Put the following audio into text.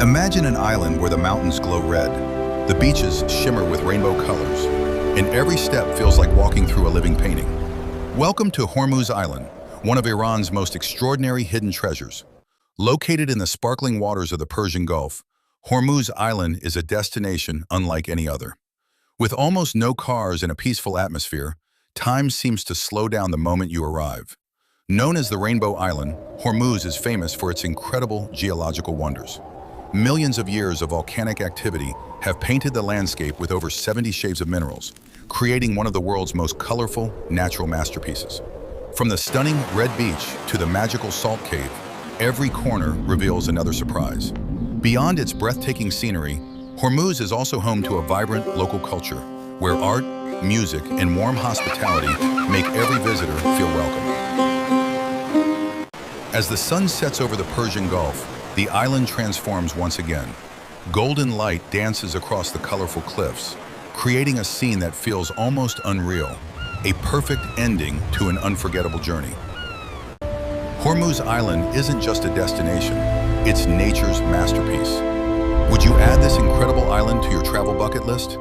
Imagine an island where the mountains glow red, the beaches shimmer with rainbow colors, and every step feels like walking through a living painting. Welcome to Hormuz Island, one of Iran's most extraordinary hidden treasures. Located in the sparkling waters of the Persian Gulf, Hormuz Island is a destination unlike any other. With almost no cars and a peaceful atmosphere, time seems to slow down the moment you arrive. Known as the Rainbow Island, Hormuz is famous for its incredible geological wonders. Millions of years of volcanic activity have painted the landscape with over 70 shades of minerals, creating one of the world's most colorful natural masterpieces. From the stunning red beach to the magical salt cave, every corner reveals another surprise. Beyond its breathtaking scenery, Hormuz is also home to a vibrant local culture, where art, music, and warm hospitality make every visitor feel welcome. As the sun sets over the Persian Gulf, the island transforms once again. Golden light dances across the colorful cliffs, creating a scene that feels almost unreal, a perfect ending to an unforgettable journey. Hormuz Island isn't just a destination, it's nature's masterpiece. Would you add this incredible island to your travel bucket list?